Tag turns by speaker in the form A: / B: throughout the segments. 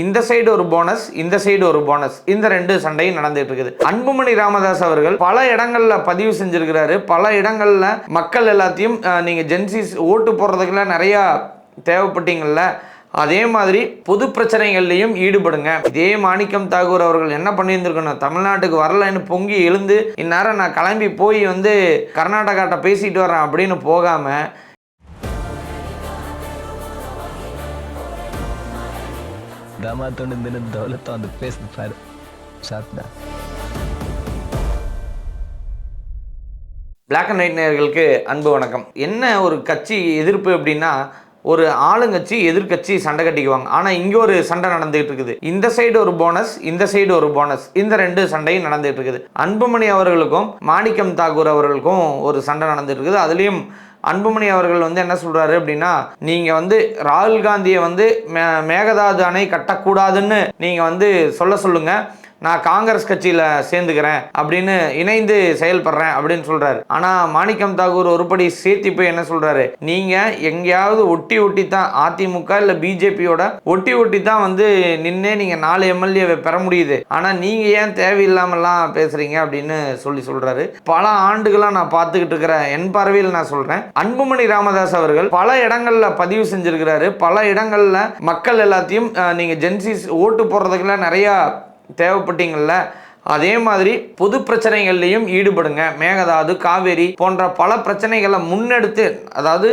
A: இந்த சைடு ஒரு போனஸ், இந்த சைடு ஒரு போனஸ், இந்த ரெண்டு சண்டையும் நடந்துட்டு இருக்குது. அன்புமணி ராமதாஸ் அவர்கள் பல இடங்கள்ல பதிவு செஞ்சிருக்கிறாரு. பல இடங்கள்ல மக்கள் எல்லாத்தையும் நீங்க ஜென்சிஸ் ஓட்டு போடுறதுக்குலாம் நிறைய தேவைப்பட்டீங்கல்ல, அதே மாதிரி பொது பிரச்சனைகள்லையும் ஈடுபடுங்க. இதே மாணிக்கம் தாகூர் அவர்கள் என்ன பண்ணியிருந்திருக்கணும், தமிழ்நாட்டுக்கு வரலன்னு பொங்கி எழுந்து இந்நேரம் நான் கிளம்பி போய் கர்நாடகாட்ட பேசிட்டு வரேன் அப்படின்னு போகாம பிளாக் அண்ட் ஒயிட் நேயர்களுக்கு அன்பு வணக்கம். என்ன ஒரு கட்சி எதிர்ப்பு அப்படின்னா, ஒரு ஆளுங்கட்சி எதிர்கட்சி சண்டை கட்டிக்குவாங்க. ஆனால் இங்கே ஒரு சண்டை நடந்துகிட்டு இருக்குது. இந்த சைடு ஒரு போனஸ், இந்த சைடு ஒரு போனஸ், இந்த ரெண்டு சண்டையும் நடந்துகிட்டு இருக்குது. அன்புமணி அவர்களுக்கும் மாணிக்கம் தாகூர் அவர்களுக்கும் ஒரு சண்டை நடந்துட்டு இருக்குது. அதுலேயும் அன்புமணி அவர்கள் என்ன சொல்கிறாரு அப்படின்னா, நீங்கள் ராகுல் காந்தியை மேகதாது அணை கட்டக்கூடாதுன்னு நீங்கள் சொல்லுங்கள், நான் காங்கிரஸ் கட்சியில் சேர்ந்துக்கிறேன் அப்படின்னு இணைந்து செயல்படுறேன் அப்படின்னு சொல்கிறாரு. ஆனால் மாணிக்கம் தாகூர் ஒருபடி சேர்த்தி போய் என்ன சொல்கிறாரு, நீங்கள் எங்கேயாவது ஒட்டி தான் அதிமுக இல்லை பிஜேபியோட ஒட்டி தான் நின்று நீங்கள் 4 எம்எல்ஏவை பெற முடியுது, ஆனால் நீங்கள் ஏன் தேவையில்லாமலாம் பேசுகிறீங்க அப்படின்னு சொல்கிறாரு. பல ஆண்டுகளாக நான் பார்த்துக்கிட்டு இருக்கிற என் பார்வையில் நான் சொல்கிறேன், அன்புமணி ராமதாஸ் அவர்கள் பல இடங்களில் பதிவு செஞ்சிருக்கிறாரு. பல இடங்களில் மக்கள் எல்லாத்தையும் நீங்கள் ஜென்சிஸ் ஓட்டு போடுறதுக்குலாம் நிறையா தேவைப்பட்டீங்கள்ல, அதே மாதிரி பொது பிரச்சனைகள்லையும் ஈடுபடுங்க. மேகதாது, காவேரி போன்ற பல பிரச்சனைகளை முன்னெடுத்து, அதாவது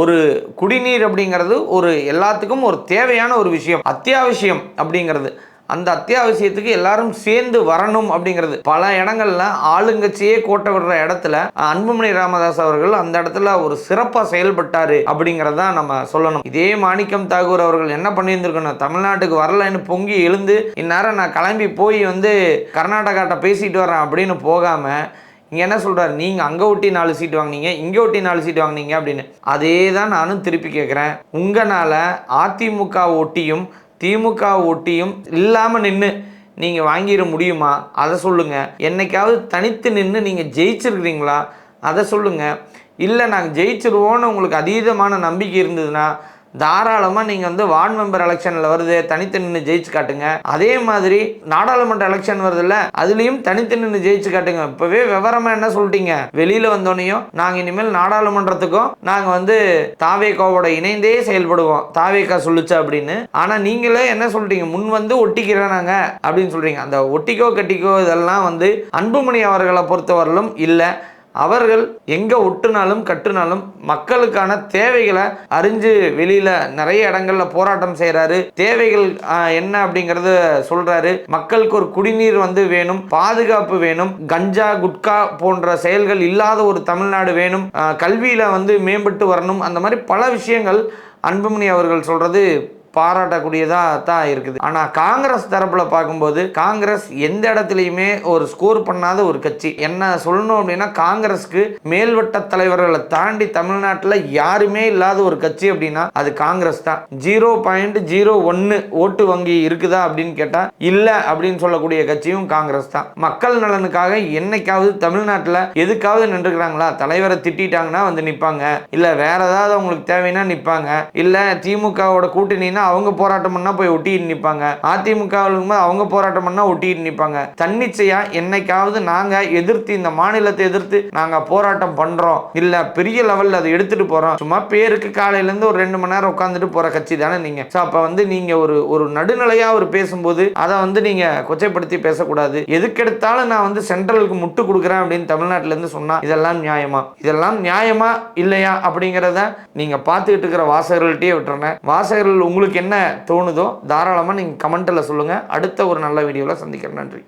A: ஒரு குடிநீர் அப்படிங்கிறது ஒரு எல்லாத்துக்கும் ஒரு தேவையான ஒரு விஷயம், அத்தியாவசியம் அப்படிங்கிறது. அந்த அத்தியாவசியத்துக்கு எல்லாரும் சேர்ந்து வரணும் அப்படிங்கிறது. பல இடங்கள்ல ஆளுங்கட்சியே கோட்டை விடுற இடத்துல அன்புமணி ராமதாஸ் அவர்கள் அந்த இடத்துல ஒரு சிறப்பாக செயல்பட்டாரு அப்படிங்கிறத நம்ம சொல்லணும். இதே மாணிக்கம் தாகூர் அவர்கள் என்ன பண்ணியிருந்திருக்கணும், தமிழ்நாட்டுக்கு வரலன்னு பொங்கி எழுந்து இந்நேரம் நான் கிளம்பி போய் கர்நாடகாட்ட பேசிட்டு வரேன் அப்படின்னு போகாம இங்கே என்ன சொல்கிறார், நீங்கள் அங்கே ஒட்டி 4 சீட்டு வாங்கினீங்க, இங்கே ஒட்டி 4 சீட்டு வாங்கினீங்க அப்படின்னு. அதே தான் நானும் திருப்பி கேட்குறேன். உங்களால் அதிமுக ஒட்டியும் திமுக ஒட்டியும் இல்லாமல் நின்று நீங்கள் வாங்கிட முடியுமா? அதை சொல்லுங்கள். என்னைக்காவது தனித்து நின்று நீங்கள் ஜெயிச்சிருக்கிறீங்களா? அதை சொல்லுங்கள். இல்லை நாங்கள் ஜெயிச்சிருவோன்னு உங்களுக்கு அதீதமான நம்பிக்கை இருந்ததுன்னா தாராளமாக நீங்கள் வார்டு மெம்பர் எலெக்ஷனில் வருது, தனித்து நின்று ஜெயிச்சு காட்டுங்க. அதே மாதிரி நாடாளுமன்ற எலெக்ஷன் வருதுல்ல, அதுலேயும் தனித்து நின்று ஜெயிச்சு காட்டுங்க. இப்போவே விவரமாக என்ன சொல்லிட்டீங்க, வெளியில் வந்தோடனையும் நாங்கள் இனிமேல் நாடாளுமன்றத்துக்கும் நாங்கள் தாவேகாவோட இணைந்தே செயல்படுவோம், தாவேகா சொல்லுச்சு அப்படின்னு. ஆனால் நீங்களே என்ன சொல்லிட்டீங்க, முன் ஒட்டிக்கிறேன் நாங்கள் அப்படின்னு சொல்கிறீங்க. அந்த ஒட்டிக்கோ கட்டிக்கோ இதெல்லாம் அன்புமணி அவர்களை பொறுத்தவரையிலும் இல்லை. அவர்கள் எங்கே ஒட்டுனாலும் கட்டுனாலும் மக்களுக்கான தேவைகளை அறிஞ்சு வெளியில் நிறைய இடங்களில் போராட்டம் செய்கிறாரு. தேவைகள் என்ன அப்படிங்கிறத சொல்கிறாரு. மக்களுக்கு ஒரு குடிநீர் வேணும், பாதுகாப்பு வேணும், கஞ்சா குட்கா போன்ற செயல்கள் இல்லாத ஒரு தமிழ்நாடு வேணும், கல்வியில் மேம்பட்டு வரணும். அந்த மாதிரி பல விஷயங்கள் அன்புமணி அவர்கள் சொல்கிறது பாராட்டக்கூடியதாக தான் இருக்குது. ஆனால் காங்கிரஸ் தரப்பில் பார்க்கும்போது காங்கிரஸ் எந்த இடத்துலையுமே ஒரு ஸ்கோர் பண்ணாத ஒரு கட்சி. என்ன சொல்லணும் அப்படின்னா, காங்கிரஸ்க்கு மேல்வட்ட தலைவர்களை தாண்டி தமிழ்நாட்டில் யாருமே இல்லாத ஒரு கட்சி அப்படின்னா அது காங்கிரஸ் தான். 0.01 ஓட்டு வங்கி இருக்குதா அப்படின்னு கேட்டால் இல்லை அப்படின்னு சொல்லக்கூடிய கட்சியும் காங்கிரஸ் தான். மக்கள் நலனுக்காக என்னைக்காவது தமிழ்நாட்டில் எதுக்காவது நின்றுக்கிறாங்களா? தலைவரை திட்டாங்கன்னா நிற்பாங்க, இல்லை வேற ஏதாவது அவங்களுக்கு தேவைன்னா நிற்பாங்க, இல்லை திமுகவோட கூட்டணினா அவங்க போராட்டம் பண்ணா போய் ஒட்டிட்டு நிற்பாங்க, அதிமுக அவங்க போராட்டம் பண்ணா ஒட்டிட்டு நிற்பாங்க. தன்னிச்சையா என்னைக்காவது நாங்க எதிர்த்து இந்த மாநிலத்தை எதிர்த்து நாங்க போராட்டம் பண்றோம், இல்ல பெரிய லெவல்ல அதை எடுத்துட்டு போறோம், சும்மா பேருக்கு காலையில இருந்து ஒரு 2 மணி நேரம் உட்காந்துட்டு போற கட்சி தானே நீங்க. அப்ப நீங்க ஒரு நடுநிலையா பேசும்போது அதை நீங்க கொச்சைப்படுத்தி பேசக்கூடாது. எதுக்கெடுத்தாலும் நான் சென்ட்ரலுக்கு முட்டு கொடுக்குறேன் அப்படின்னு தமிழ்நாட்டில இருந்து சொன்னா இதெல்லாம் நியாயமா? இதெல்லாம் நியாயமா இல்லையா அப்படிங்கிறத நீங்க பார்த்துக்கிட்டு இருக்கிற வாசகர்கள்ட்டே விட்டுறேன். வாசகர்கள் உங்களுக்கு என்ன தோணுதோ தாராளமாக நீங்கள் கமெண்ட்டில் சொல்லுங்கள். அடுத்த ஒரு நல்ல வீடியோவில் சந்திக்கிறேன். நன்றி.